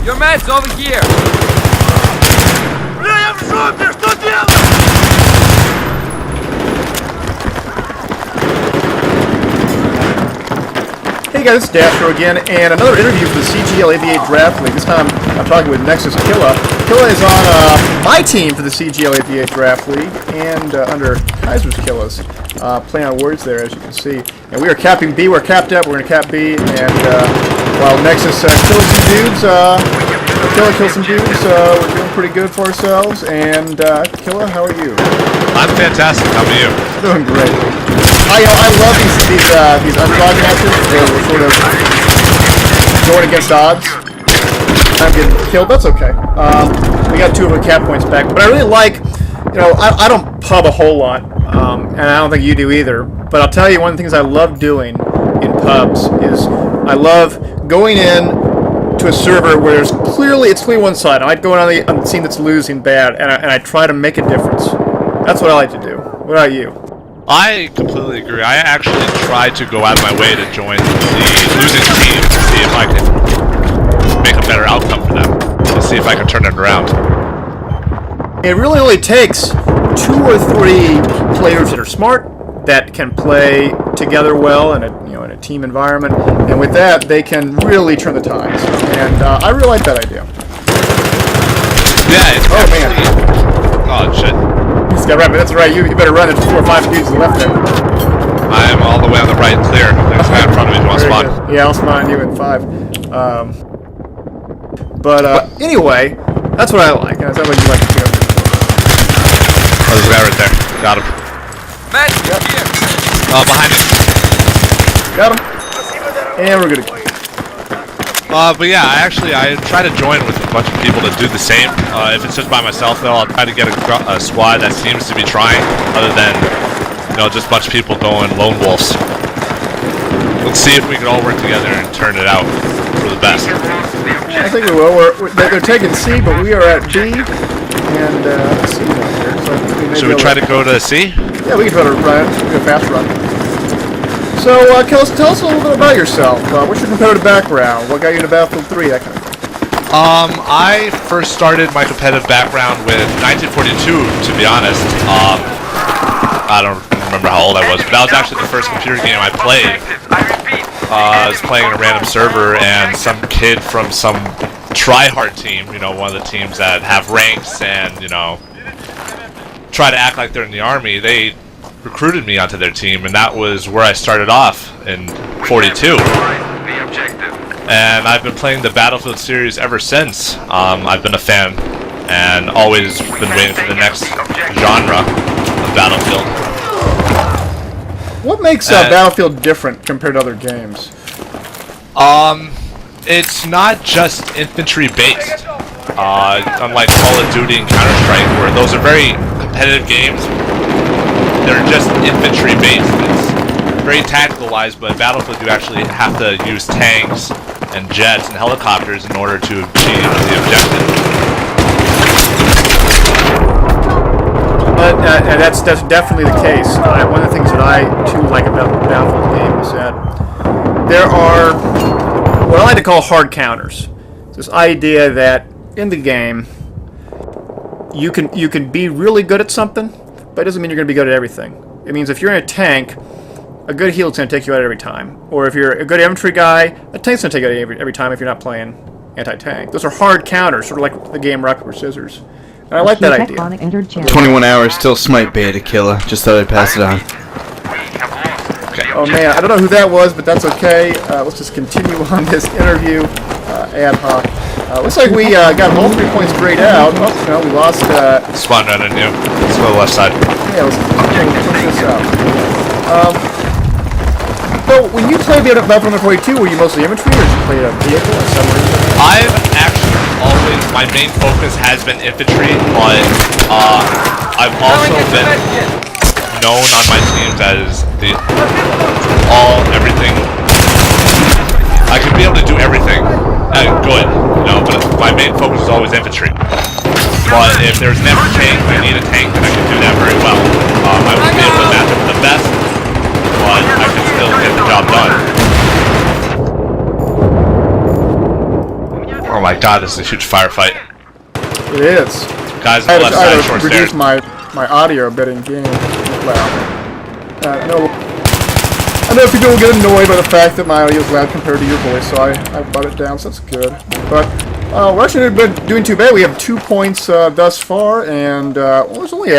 Your man's over here! Бля, я в жопе, что делать? Hey guys, it's Daskro again, and another interview for the CGL AV8 Draft League. This time I'm talking with Nexus Killa. Killa is on my team for the CGL AV8 Draft League, and under Kaiser's Killa's. Playing on words there, as you can see. And we are capping B, we're capped up, we're going to cap B, and while Nexus kills some dudes, Killa kills some dudes, we're doing pretty good for ourselves. And Killa, how are you? I'm fantastic, how are you? Doing great. I love these underdog matches where we're sort of going against odds. I'm getting killed. That's okay. We got 2 of our cap points back, but I really like. I don't pub a whole lot, and I don't think you do either. But I'll tell you, one of the things I love doing in pubs is I love going in to a server where it's clearly one side. I go on the team that's losing bad, and I try to make a difference. That's what I like to do. What about you? I completely agree. I actually tried to go out of my way to join the losing team to see if I could make a better outcome for them, to see if I can turn it around. It really only takes 2 or 3 players that are smart, that can play together well in a team environment, and with that they can really turn the tides. And I really like that idea. Yeah, it's man. Oh shit. He's got right, but that's right. You better run. There's 4 or 5 dudes to the left there. I'm all the way on the right, clear. There's a guy in front of me. Do you want to spawn? Good. Yeah, I'll spawn you in 5. Anyway, that's what I like. That's what you like to do. Oh, there's a guy right there. Got him. Man, here! Behind me. Got him. And we're good again. But yeah, I try to join with a bunch of people to do the same. If it's just by myself, though, I'll try to get a squad that seems to be trying, other than, just a bunch of people going lone wolves. Let's see if we can all work together and turn it out for the best. I think we will. They're taking C, but we are at B, and C down here. So Should we try to go to C? Yeah, we can try to run. We can fast run. So, tell us a little bit about yourself. What's your competitive background? What got you into Battlefield 3? That kind of thing. I first started my competitive background with 1942, to be honest. I don't remember how old I was, but that was actually the first computer game I played. I was playing in a random server, and some kid from some try-hard team, one of the teams that have ranks and, try to act like they're in the army, they recruited me onto their team, and that was where I started off in 42. And I've been playing the Battlefield series ever since. I've been a fan and always been waiting for the next genre of Battlefield. What makes Battlefield different compared to other games? It's not just infantry based. Unlike Call of Duty and Counter-Strike, where those are very competitive games, they're just infantry based. It's very tactical wise, but Battlefield you actually have to use tanks and jets and helicopters in order to achieve the objective. But that's definitely the case. One of the things that I too like about the Battlefield game is that there are what I like to call hard counters. This idea that in the game you can be really good at something, but it doesn't mean you're going to be good at everything. It means if you're in a tank, a good heal is going to take you out every time. Or if you're a good infantry guy, a tank's going to take you out every time if you're not playing anti-tank. Those are hard counters, sort of like the game Rock, Paper, Scissors. And I like that idea. 21 hours till smite beta Killa. Just thought I'd pass it on. Okay. Oh man, I don't know who that was, but that's okay. Let's just continue on this interview ad hoc. Looks like we got all 3 points grayed out. Oh, no, we lost... Spawn right on you. Let's go to the left side. Yeah, let's push this out. So, when you played Battlefield 42, were you mostly infantry, or did you play a vehicle or somewhere? I've actually always, my main focus has been infantry, but I've also been known on my teams as everything. I could be able to do everything good, but my main focus is always infantry. But if there's never a tank, I need a tank, then I can do that very well. I won't be able to match up the best, but I can still get the job done. Oh my god, this is a huge firefight. It is. Guys on the left I side, had short to reduce stairs. my audio a bit in game. Loud. I know people will get annoyed by the fact that my audio is loud compared to your voice, so I brought it down, so that's good. But we're actually not doing too bad. We have 2 points thus far, and well, there's only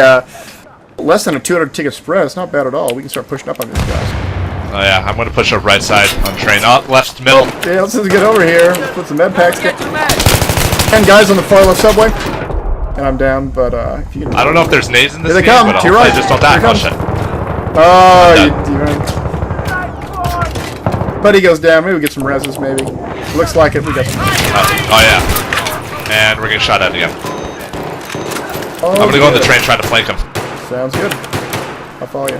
less than a 200 ticket spread. It's not bad at all. We can start pushing up on these guys. Oh yeah, I'm gonna push up right side on train. Up, left, middle. Yeah, let's just get over here. Let's put some med packs down. Get your meds. 10 guys on the far left subway. And I'm down, but if you can... I don't know if there's nades in this Here they game, come, but to your hopefully right. just don't die. Here Oh they shit. Oh, I'm Buddy goes down. Maybe we get some reses, maybe. Looks like it. We got some... oh yeah. And we're getting shot at again. Oh, I'm gonna go on the good. train, try to flank him. Sounds good. I'll follow you.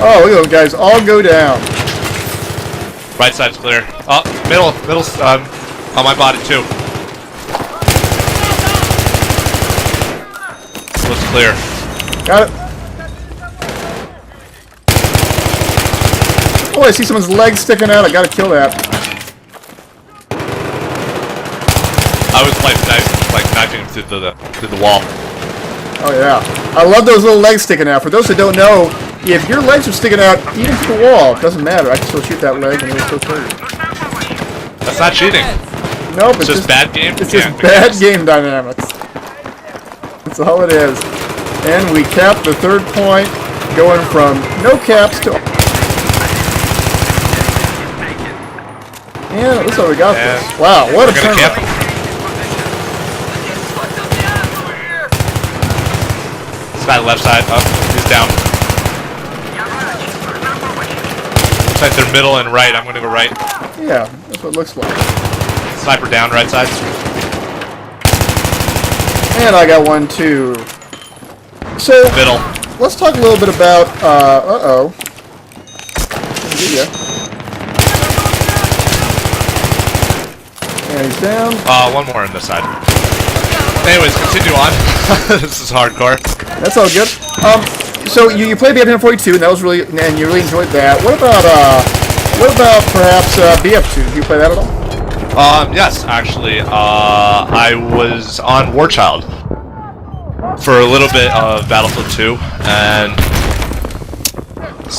Oh, look at those guys all go down. Right side's clear. Oh, middle's on my body too. Looks clear. Got it. Oh, I see someone's leg sticking out. I gotta kill that. I was like knifing him through the wall. Oh yeah. I love those little legs sticking out. For those that don't know, if your legs are sticking out even through the wall, it doesn't matter. I can still shoot that leg and it'll still kill you. That's not cheating. Nope, It's just bad game. It's just bad game dynamics. That's all it is. And we cap the 3rd point, going from no caps to... And it looks like we got this. Wow, what a We're gonna camp. turn! This guy left side. Up. He's down. Looks like they're middle and right. I'm gonna go right. Yeah, that's what it looks like. Sniper down, right side. And I got one too. So, Middle. let's talk a little bit about, uh-oh. And he's down. One more on this side. Anyways, continue on. This is hardcore. That's all good. So you played BF-42, and that was really, and you really enjoyed that. What about perhaps BF2? Did you play that at all? Yes, actually, I was on War Child for a little bit of Battlefield 2, and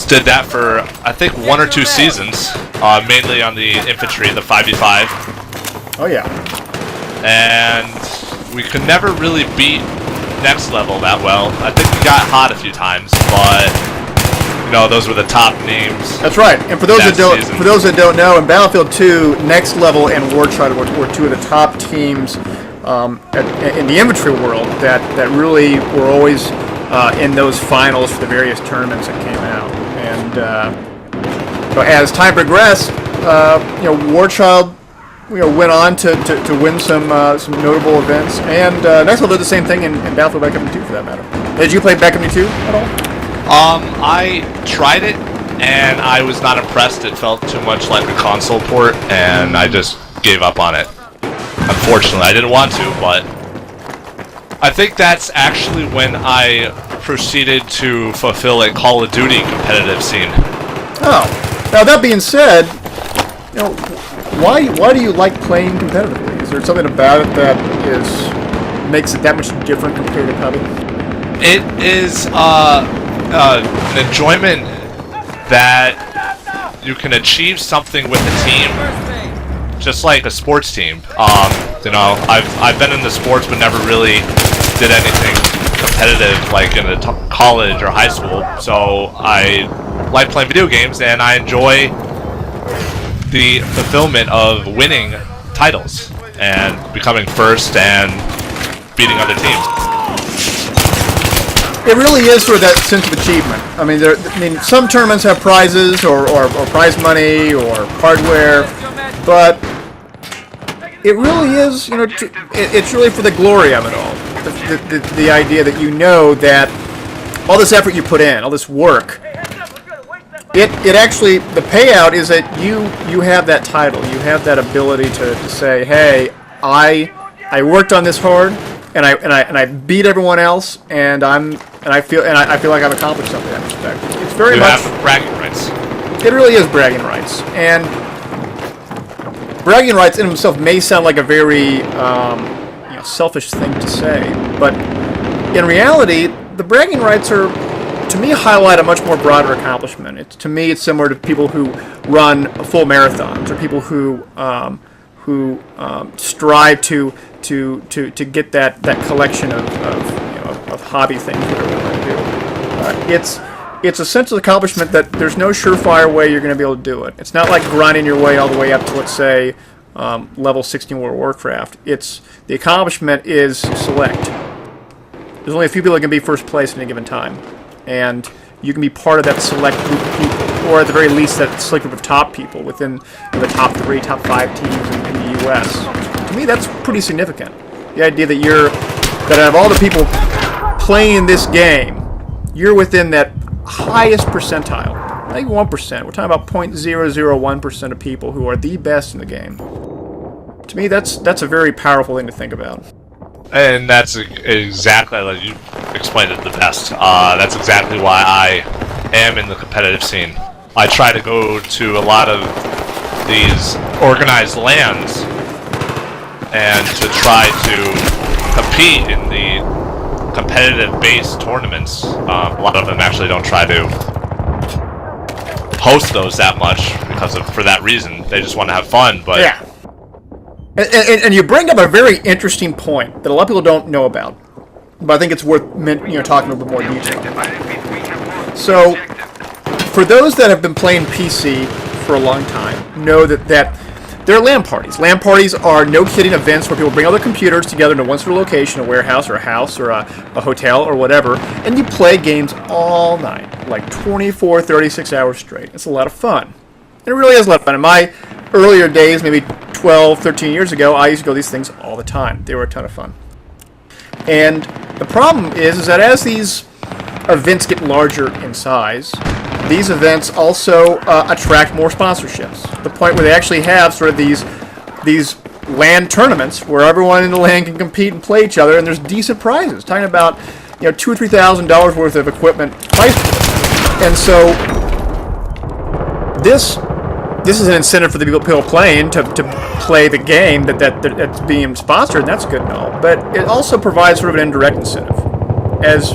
did that for, I think, 1 or 2 seasons, mainly on the infantry, the 5v5. Oh yeah. And we could never really beat Next Level that well. I think we got hot a few times, but you know, those were the top names. That's right. And for those that season. don't know, in Battlefield 2, Next Level and War Child were 2 of the top teams in the infantry world that really were always in those finals for the various tournaments that came out. And as time progressed, War Child went on to win some notable events, and Next Level did the same thing in Battlefield Backup 2 for that matter. Did you play Backup 2 at all? I tried it, and I was not impressed. It felt too much like a console port, and I just gave up on it. Unfortunately, I didn't want to, but I think that's actually when I proceeded to fulfill a Call of Duty competitive scene. Oh, now that being said, why do you like playing competitively? Is there something about it that makes it that much different compared to hobby? It is an enjoyment that you can achieve something with a team, just like a sports team. I've been in the sports but never really did anything competitive like in college or high school. So I like playing video games, and I enjoy the fulfillment of winning titles and becoming first and beating other teams. It really is sort of that sense of achievement. I mean, some tournaments have prizes or prize money or hardware, but it really is, it's really for the glory of it all. The idea that that all this effort you put in, all this work, it actually, the payout is that you have that title, you have that ability to say, hey, I worked on this hard, and I beat everyone else, and I feel like I've accomplished something in that respect. It's very much have bragging rights. It really is bragging rights. And bragging rights in themselves may sound like a very selfish thing to say, but in reality, the bragging rights are, to me, highlight a much more broader accomplishment. To me, it's similar to people who run full marathons, or people who strive to get that collection of hobby things that they want to do. It's a sense of accomplishment that there's no surefire way you're going to be able to do it. It's not like grinding your way all the way up to, let's say, level 16 World of Warcraft. The accomplishment is select. There's only a few people that can be first place at any given time, and you can be part of that select group of people, or at the very least that select group of top people within the top 3, top 5 teams in the U.S. To me, that's pretty significant. The idea that out of all the people playing this game, you're within that highest percentile. Not even 1%. We're talking about 0.001% of people who are the best in the game. To me, that's a very powerful thing to think about. And that's exactly, like you explained it the best. That's exactly why I am in the competitive scene. I try to go to a lot of these organized LANs and to try to compete in the competitive-based tournaments. A lot of them actually don't try to host those that much for that reason. They just want to have fun. But yeah. And you bring up a very interesting point that a lot of people don't know about, but I think it's worth talking a little bit more detail. So, for those that have been playing PC for a long time, know that there are LAN parties. LAN parties are no-kidding events where people bring all their computers together into one sort of location, a warehouse or a house or a hotel or whatever, and you play games all night, like 24, 36 hours straight. It's a lot of fun. It really is a lot of fun. In my earlier days, maybe 12, 13 years ago, I used to go to these things all the time. They were a ton of fun. And the problem is that as these events get larger in size, these events also attract more sponsorships. To the point where they actually have sort of these LAN tournaments where everyone in the LAN can compete and play each other, and there's decent prizes. Talking about $2,000 or $3,000 worth of equipment price pools. And so this is an incentive for the people playing to play the game that's being sponsored, and that's good and all. But it also provides sort of an indirect incentive. As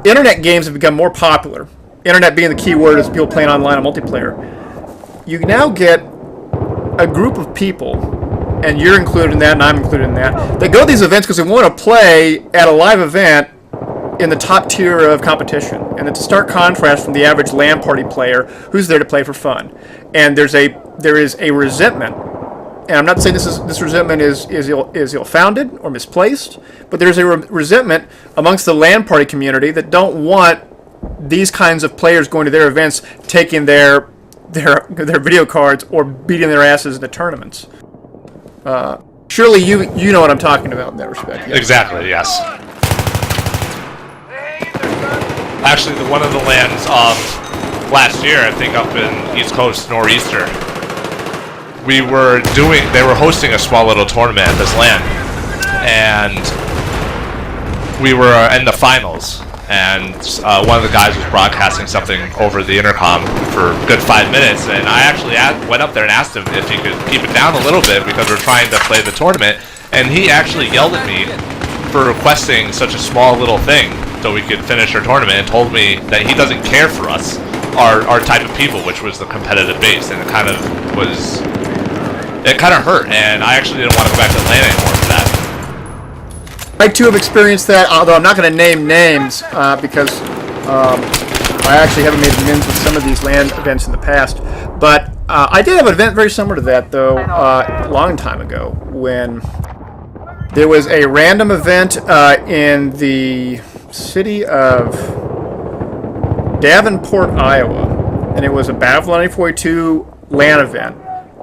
internet games have become more popular, internet being the key word as people playing online and multiplayer, you now get a group of people, and you're included in that, and I'm included in that, they go to these events because they want to play at a live event in the top tier of competition. And it's a stark contrast from the average LAN party player who's there to play for fun. And there is a resentment, and I'm not saying this resentment is ill-founded or misplaced, but there's a resentment amongst the LAN party community that don't want these kinds of players going to their events, taking their video cards or beating their asses in the tournaments. Surely you know what I'm talking about in that respect. Yes? Exactly, yes. Actually, one of the LANs last year, I think up in East Coast, Nor'easter, they were hosting a small little tournament at this LAN, and we were in the finals, and one of the guys was broadcasting something over the intercom for a good 5 minutes, and I actually went up there and asked him if he could keep it down a little bit because we're trying to play the tournament, and he actually yelled at me for requesting such a small little thing so we could finish our tournament, and told me that he doesn't care for us, our type of people, which was the competitive base, and it kind of hurt, and I actually didn't want to go back to LAN anymore for that. I too have experienced that, although I'm not going to name names because I actually haven't made amends with some of these LAN events in the past. But I did have an event very similar to that, though, a long time ago, when there was a random event in the city of Davenport, Iowa, and it was a Battlefield 1942 LAN event.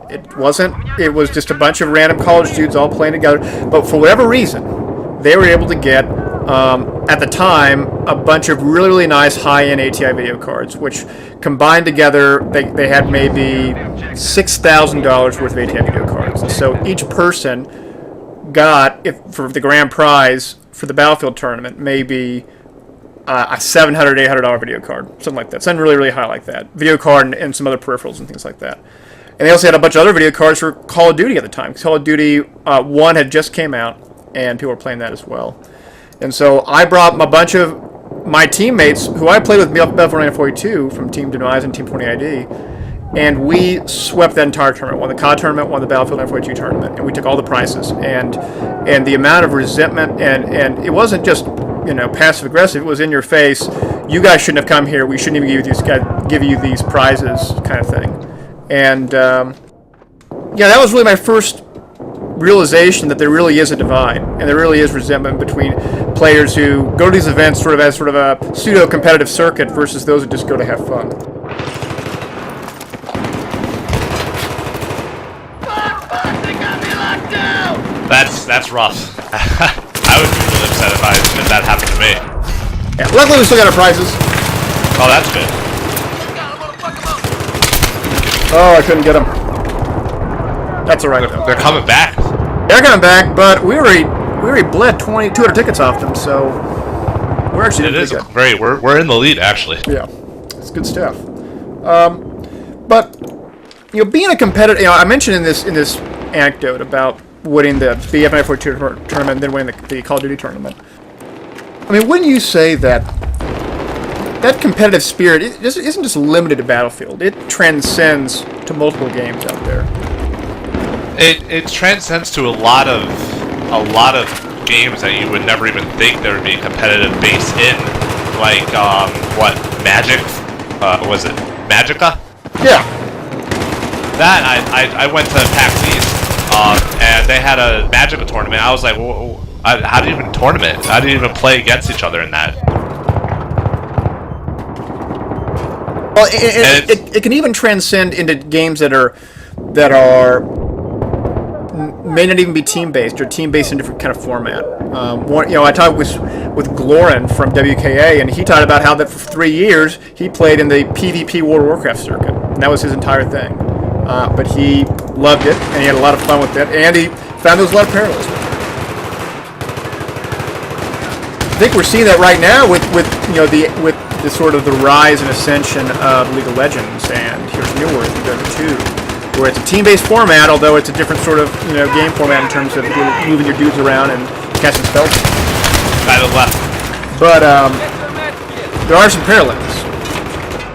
It was just a bunch of random college dudes all playing together, but for whatever reason, they were able to get, at the time, a bunch of really, really nice high-end ATI video cards, which combined together, they had maybe $6,000 worth of ATI video cards. And so each person got, for the grand prize for the Battlefield tournament, maybe a $700, $800 video card, something like that, something really, really high like that. Video card and some other peripherals and things like that. And they also had a bunch of other video cards for Call of Duty at the time. Call of Duty 1 had just came out, and people were playing that as well. And so I brought a bunch of my teammates, who I played with Battlefield 1942 from Team Demise and Team 20ID, and we swept that entire tournament. Won the COD tournament, won the Battlefield 1942 tournament, and we took all the prizes. And the amount of resentment, and it wasn't just passive aggressive. It was in your face. You guys shouldn't have come here. We shouldn't even give you these prizes, kind of thing. And yeah, that was really my first realization that there really is a divide, and there really is resentment between players who go to these events sort of as sort of a pseudo-competitive circuit versus those who just go to have fun. That's rough. I would be really upset if that happened to me. Yeah, luckily we still got our prizes. Oh, that's good. Oh, I couldn't get them. That's alright though. They're coming back. They're coming back, but we already bled 200 tickets off them, so we're actually doing pretty good. We're in the lead actually. Yeah, it's good stuff. But being a competitor, I mentioned in this anecdote about winning the BF 1942 tournament and then winning the Call of Duty tournament. I mean, wouldn't you say that competitive spirit isn't just limited to Battlefield? It transcends to multiple games out there. It transcends to a lot of games that you would never even think there would be a competitive base in, like what Magic? Was it Magica? Yeah. That I went to PAX East, and they had a Magica tournament. I was like, well, how do you even tournament? How do you even play against each other in that? Well, it can even transcend into games that are may not even be team-based or team-based in a different kind of format. I talked with Glorin from WKA, and he talked about how that for 3 years he played in the PvP World of Warcraft circuit, and that was his entire thing. But he loved it, and he had a lot of fun with it, and he found there was a lot of parallels with it. I think we're seeing that right now with the sort of the rise and ascension of League of Legends, and here's New World in Dota 2, where it's a team-based format, although it's a different sort of game format in terms of moving your dudes around and casting spells. By the left. But there are some parallels.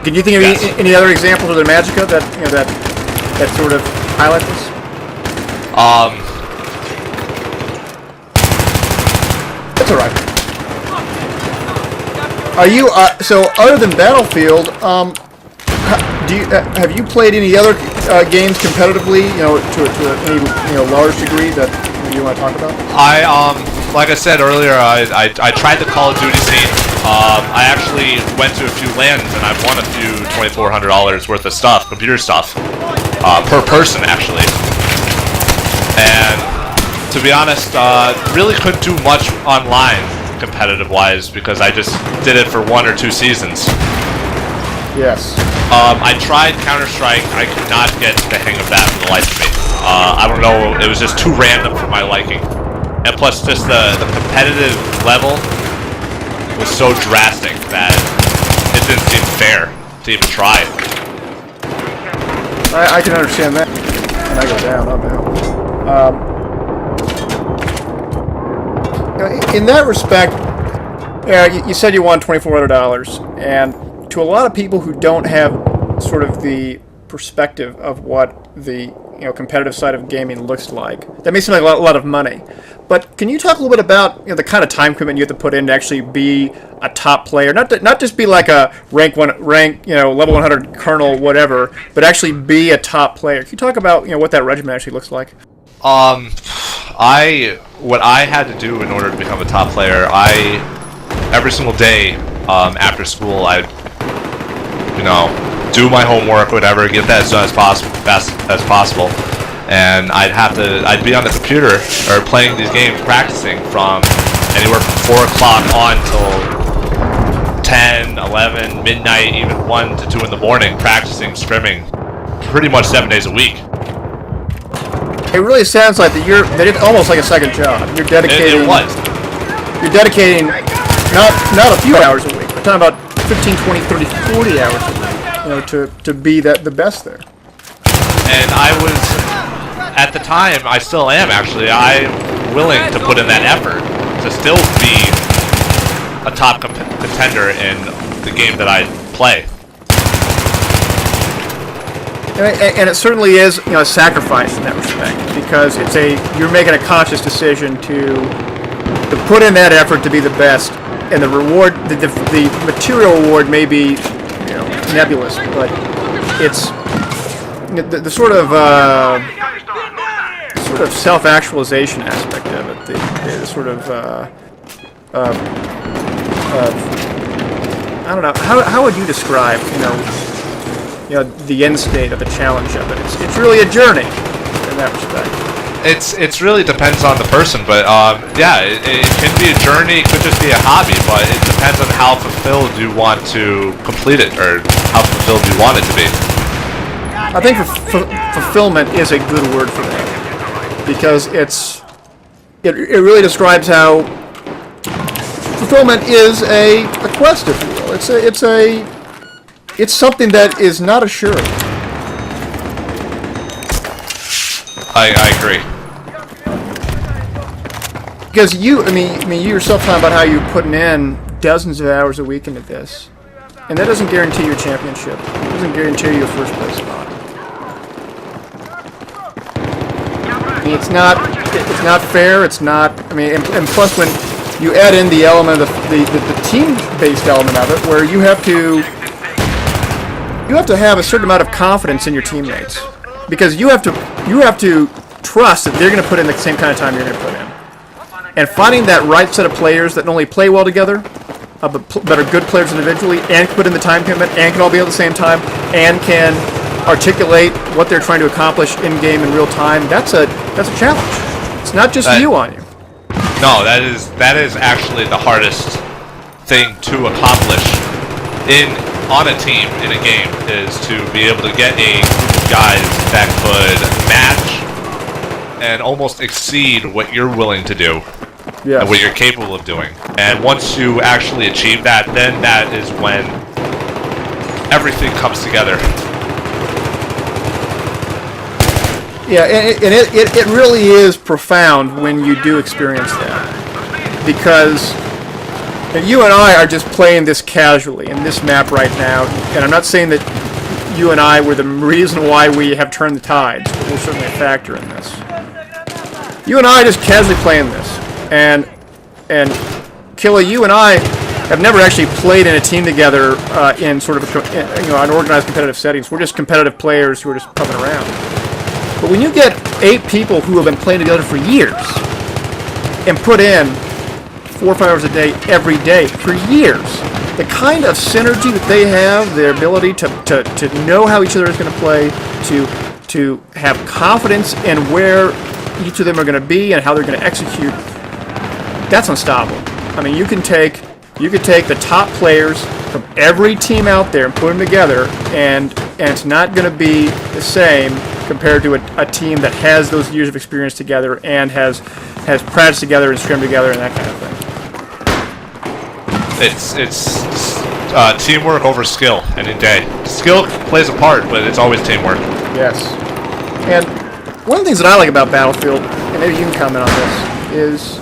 Can you think of any other examples of the Magica that sort of highlight this? That's all right. Are you so other than Battlefield? Have you played any other games competitively? To any large degree that you want to talk about? Like I said earlier, I tried the Call of Duty scene. I actually went to a few LANs and I've won a few $2,400 worth of stuff, computer stuff, per person actually. And to be honest, really couldn't do much online competitive-wise because I just did it for 1 or 2 seasons. Yes. I tried Counter-Strike. I could not get the hang of that for the life of me. I don't know. It was just too random for my liking. And plus, just the competitive level was so drastic that it didn't seem fair to even try. I can understand that. And I go down, uphill. In that respect, you said you won $2,400, and to a lot of people who don't have sort of the perspective of what the competitive side of gaming looks like, that may seem like a lot of money. But can you talk a little bit about the kind of time commitment you have to put in to actually be a top player, not just be like a rank level 100 colonel whatever, but actually be a top player? Can you talk about what that regimen actually looks like? What I had to do in order to become a top player, every single day after school, I'd do my homework, whatever, get that as done as fast as possible, and I'd be on the computer or playing these games, practicing from anywhere from 4 o'clock on till 10, 11, midnight, even 1 to 2 in the morning, practicing, scrimming, pretty much 7 days a week. It really sounds like that it's almost like a second job. You're dedicating. It was. You're dedicating not a few hours a week. talking about 15, 20, 30, 40 hours a week, you know, to be the best there. And I was, at the time, I still am actually, I'm willing to put in that effort to still be a top contender in the game that I play. And it certainly is, you know, a sacrifice in that respect, because you're making a conscious decision to put in that effort to be the best, and the reward, the material reward may be, you know, nebulous, but it's the sort of self-actualization aspect of it, the sort of I don't know, how would you describe, you know, the end state of the challenge of it? It's really a journey in that respect. It's really depends on the person, but yeah, it can be a journey, it could just be a hobby, but it depends on how fulfilled you want to complete it, or how fulfilled you want it to be. I think fulfillment is a good word for that, because it really describes how fulfillment is a quest, if you will. It's something that is not assured. I agree. Because you yourself talking about how you're putting in dozens of hours a week into this, and that doesn't guarantee your championship. It doesn't guarantee your first place spot. I mean, it's not fair. It's not. I mean, and plus when you add in the element of the team-based element of it, where you have to have a certain amount of confidence in your teammates, because you have to trust that they're going to put in the same kind of time you're going to put in. And finding that right set of players that not only play well together, but are good players individually, and can put in the time commitment, and can all be at the same time, and can articulate what they're trying to accomplish in game in real time. That's a challenge. It's not just you on you. No, that is actually the hardest thing to accomplish on a team in a game, is to be able to get a group of guys that could match and almost exceed what you're willing to do. Yes. And what you're capable of doing. And once you actually achieve that, then that is when everything comes together. Yeah, and it really is profound when you do experience that. Because you and I are just playing this casually in this map right now, and I'm not saying that you and I were the reason why we have turned the tides, but we're certainly a factor in this. You and I are just casually playing this. And Killa, you and I have never actually played in a team together in sort of an organized competitive settings. We're just competitive players who are just pumping around. But when you get 8 people who have been playing together for years and put in 4 or 5 hours a day every day for years, the kind of synergy that they have, their ability to know how each other is going to play, to have confidence in where each of them are going to be and how they're going to execute, that's unstoppable. I mean, you could take the top players from every team out there and put them together, and it's not going to be the same compared to a team that has those years of experience together and has practiced together and scrimmed together and that kind of thing. It's teamwork over skill any day. Skill plays a part, but it's always teamwork. Yes. And one of the things that I like about Battlefield, and maybe you can comment on this, is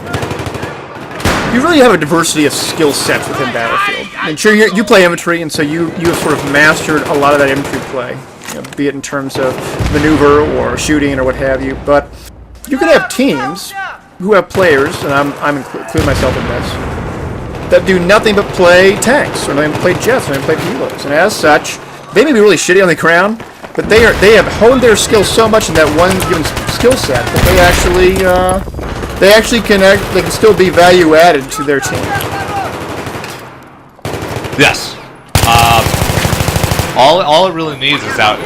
you really have a diversity of skill sets within Battlefield. And sure, you play infantry, and so you have sort of mastered a lot of that infantry play, be it in terms of maneuver or shooting or what have you. But you can have teams who have players, and I'm including myself in this, that do nothing but play tanks, or nothing but play jets, or nothing but play helos. And as such, they may be really shitty on the ground, but they have honed their skills so much in that one given skill set that they can still be value added to their team. Yes. All it really needs is that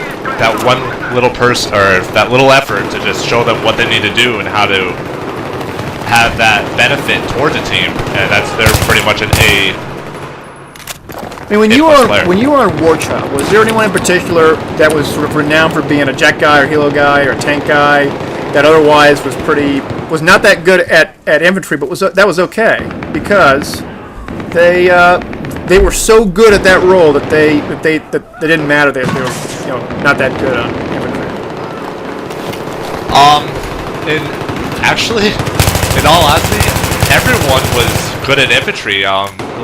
one little person, or that little effort, to just show them what they need to do and how to have that benefit towards a team, and they're pretty much an A. I mean, when you were on War Child, was there anyone in particular that was sort of renowned for being a jet guy or helo guy or a tank guy that otherwise was not that good at infantry, but that was okay because they they were so good at that role that they didn't matter. They were not that good on infantry. In all honesty, everyone was good at infantry.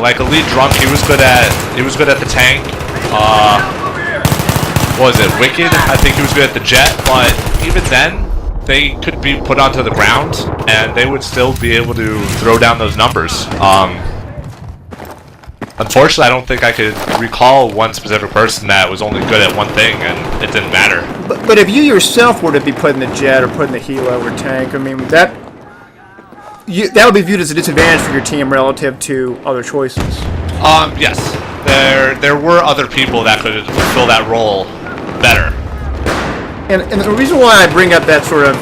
Like Elite Drunk, he was good at the tank. What was it, Wicked? I think he was good at the jet, but even then, they could be put onto the ground, and they would still be able to throw down those numbers. Unfortunately, I don't think I could recall one specific person that was only good at one thing, and it didn't matter. But if you yourself were to be put in the jet or put in the helo or tank, I mean, that would be viewed as a disadvantage for your team relative to other choices. Yes. There were other people that could fulfill that role better. And the reason why I bring up that sort of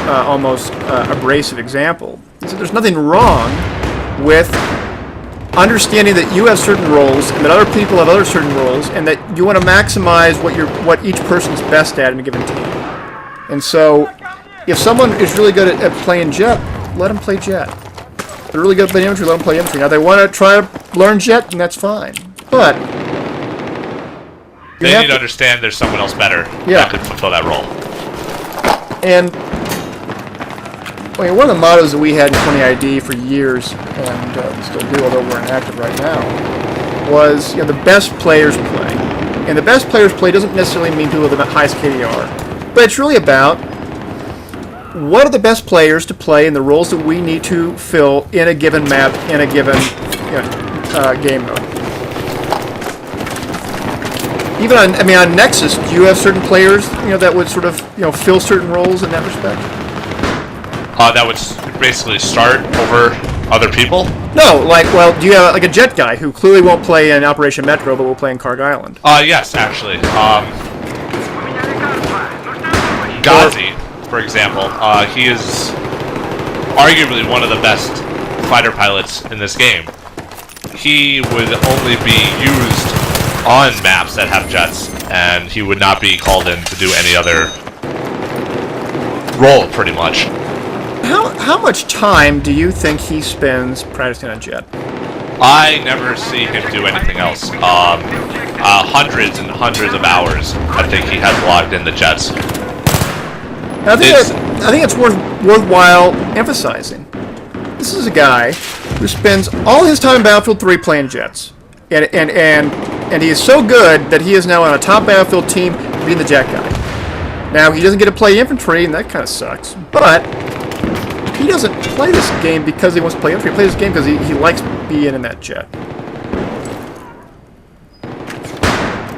almost abrasive example is that there's nothing wrong with understanding that you have certain roles and that other people have other certain roles, and that you want to maximize what each person's best at in a given team. And so, if someone is really good at playing jet, let them play jet. If they're really good at playing infantry, let them play infantry. Now, they want to try to learn jet, and that's fine. But they need to understand there's someone else better that could fulfill that role. And I mean, one of the mottos that we had in 20ID for years, and we still do, although we're inactive right now, was the best players play. And the best players play doesn't necessarily mean people with the highest KDR, but it's really about what are the best players to play in the roles that we need to fill in a given map, in a given game mode. Even on Nexus, do you have certain players that would sort of fill certain roles in that respect? That would basically start over other people? No, do you have a jet guy who clearly won't play in Operation Metro, but will play in Karg Island? Yes, actually. Ghazi, for example, he is arguably one of the best fighter pilots in this game. He would only be used on maps that have jets, and he would not be called in to do any other role, pretty much. How much time do you think he spends practicing on jet? I never see him do anything else. Hundreds and hundreds of hours I think he has logged in the jets. I think it's worthwhile emphasizing. This is a guy who spends all his time in Battlefield 3 playing jets. And he is so good that he is now on a top Battlefield team being the jet guy. Now, he doesn't get to play infantry, and that kind of sucks. But he doesn't play this game because he wants to play infantry. He plays this game because he likes being in that jet.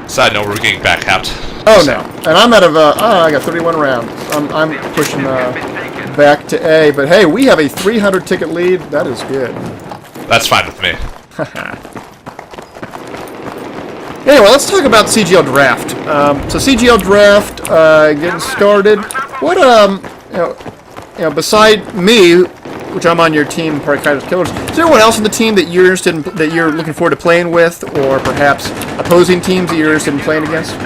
Side note, we're getting back capped. Oh, no. And I'm out of, I got 31 rounds. I'm pushing back to A. But hey, we have a 300 ticket lead. That is good. That's fine with me. Anyway, let's talk about CGL Draft. So CGL Draft, getting started. What, beside me, which I'm on your team, Parakitis Killers, is there anyone else on the team that you're interested in, that you're looking forward to playing with, or perhaps opposing teams that you're interested in playing against?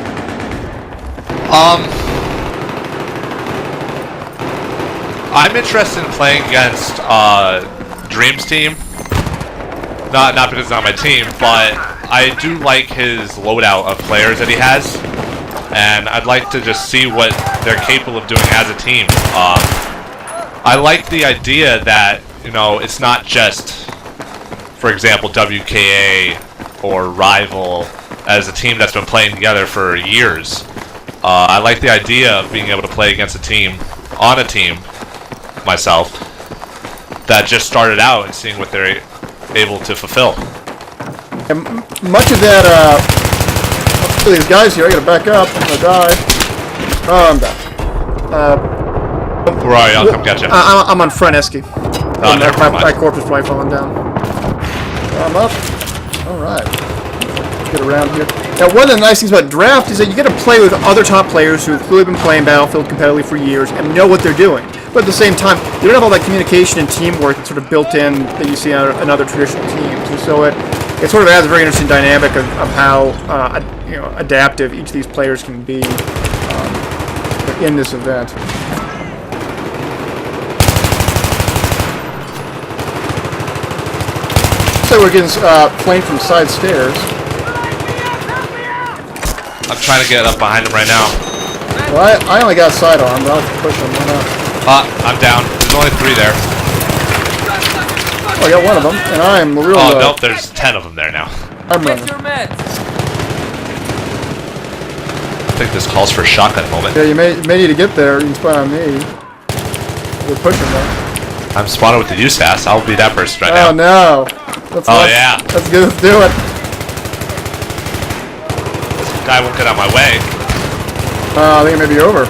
I'm interested in playing against Dream's team. Not because it's not my team, but I do like his loadout of players that he has, and I'd like to just see what they're capable of doing as a team. I like the idea that, it's not just, for example, WKA or Rival as a team that's been playing together for years. I like the idea of being able to play against a team, myself, that just started out and seeing what they're able to fulfill. And much of that, these guys here, I gotta back up, I'm gonna die. Oh, I'm back. Where are you? I'll come get you. I'm on front Esky. Never mind. My corpse is probably falling down. I'm up. Alright. Let's get around here. Now, one of the nice things about draft is that you get to play with other top players who have clearly been playing Battlefield competitively for years and know what they're doing. But at the same time, you don't have all that communication and teamwork that's sort of built in that you see on other traditional teams. And so it sort of adds a very interesting dynamic of how adaptive each of these players can be in this event. Looks like we're getting flanked from side stairs. I'm trying to get up behind him right now. Well, I only got sidearm, but I'll push him. Why not? I'm down. There's only 3 there. Oh, I got one of them, and I'm real Oh, low. nope, there's 10 of them there now. I'm Get running. your meds. I think this calls for a shotgun moment. Yeah, you may need to get there. You can spawn on me. We're pushing though. I'm spotted with the USAS. I'll be that person right Oh now. no! Let's Yeah. Let's go. Let's do it. This guy won't get out of my way. I think it may be over.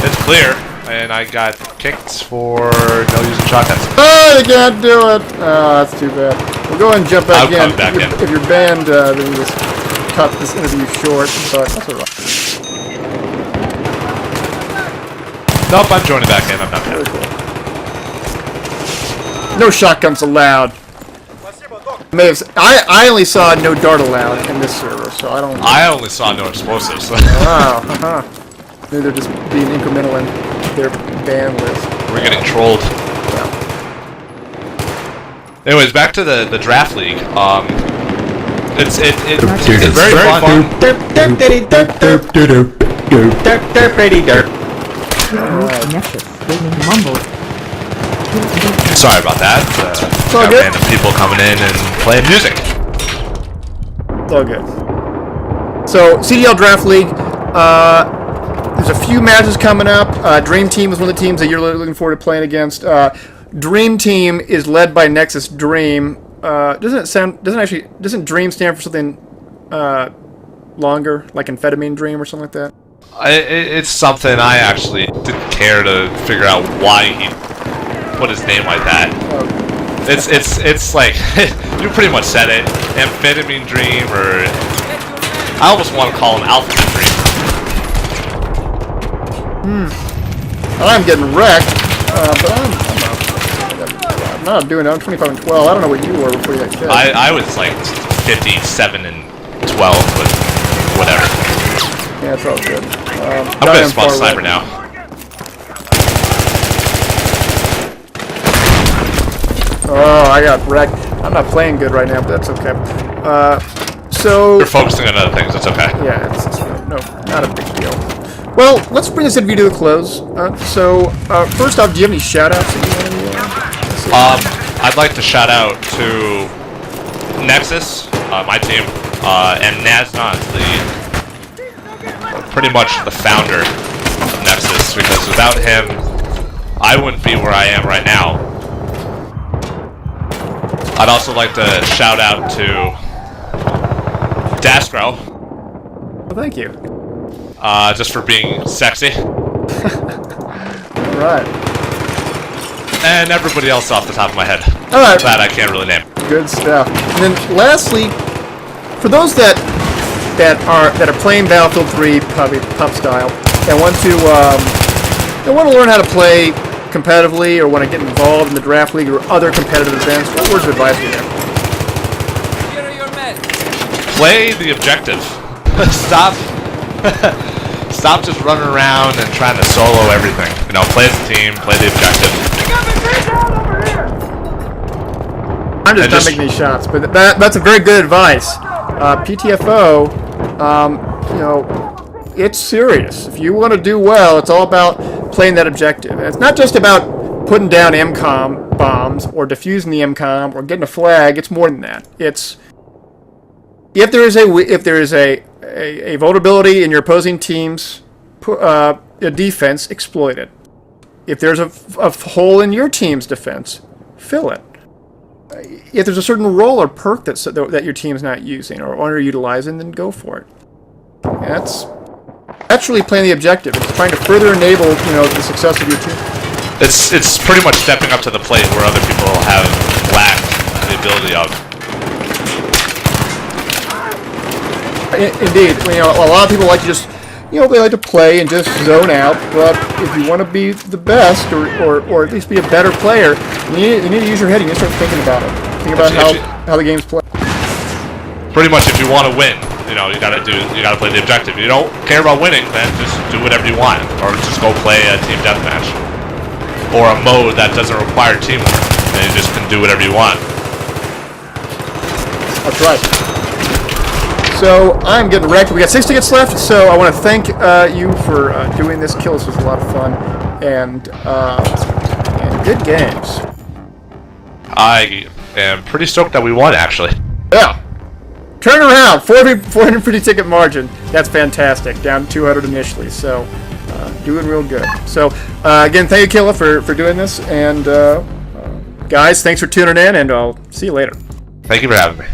It's clear. And I got kicked for no using shotguns. Oh, you can't do it. Oh, that's too bad. We'll go ahead and jump back I'll in. come back in. If you're banned, then we just cut this interview short. But that's alright. Nope, I'm joining back in. I'm not Very there. cool. No shotguns allowed. I only saw no dart allowed in this server, so I don't. I only saw no explosives. Wow. Maybe they're just being incremental in their ban list. We're getting trolled. Yeah. Anyways, back to the draft league. It's very fun. Nexus, gaming mumbled. Sorry about that. It's all got good. random people coming in and playing music. It's all good. So, CDL Draft League, there's a few matches coming up. Dream Team is one of the teams that you're looking forward to playing against. Dream Team is led by Nexus Dream. Doesn't Dream stand for something longer, like amphetamine dream or something like that? It's something I actually didn't care to figure out why he put his name like that. It's like you pretty much said it. Amphetamine dream, or I almost want to call him alphabet dream. I'm getting wrecked, but I'm not doing it. I'm 25 and 12. I don't know what you were before you got killed. I was like 57 and 12, but whatever. Yeah, it's all good. I'm gonna spawn sniper now. Oh, I got wrecked. I'm not playing good right now, but that's okay. So You're focusing on other things. It's okay. yeah, it's no, not a big deal. Well, let's bring this interview to a close. First off, do you have any shout-outs that you want to I'd like to shout out to Nexus, my team, and Naznaz, pretty much the founder of Nexus, because without him, I wouldn't be where I am right now. I'd also like to shout out to Daskro, Well, thank you. just for being sexy, All right. and everybody else off the top of my head. All right. That I can't really name. Good stuff. And then lastly, for those that are playing Battlefield 3 pup style and want to learn how to play competitively or want to get involved in the draft league or other competitive events, what words of advice do you have? Here are your meds. Play the objective. Stop just running around and trying to solo everything. You know, play as a team, play the objective. I'm just not making any shots, but that's a very good advice. PTFO, it's serious. If you want to do well, it's all about playing that objective. And it's not just about putting down MCOM bombs or defusing the MCOM or getting a flag. It's more than that. It's if there is a vulnerability in your opposing team's defense, exploit it. If there's a hole in your team's defense, fill it. If there's a certain role or perk that your team's not using or underutilizing, then go for it. And that's really playing the objective. It's trying to further enable, the success of your team. It's pretty much stepping up to the plate where other people have lacked the ability of. Indeed, a lot of people like to just, they like to play and just zone out. But if you want to be the best, or at least be a better player, you need to use your head. You need to start thinking about it. Think about how the game's played. Pretty much, if you want to win, you gotta play the objective. If you don't care about winning, then just do whatever you want, or just go play a team deathmatch. or a mode that doesn't require teamwork. And you just can do whatever you want. That's right. So I'm getting wrecked. We got 6 tickets left, so I want to thank you for doing this. Kill, this was a lot of fun, and good games. I am pretty stoked that we won, actually. Yeah. Turn around, 450 ticket margin. That's fantastic. Down 200 initially, so doing real good. So again, thank you, Killa, for doing this, and guys, thanks for tuning in, and I'll see you later. Thank you for having me.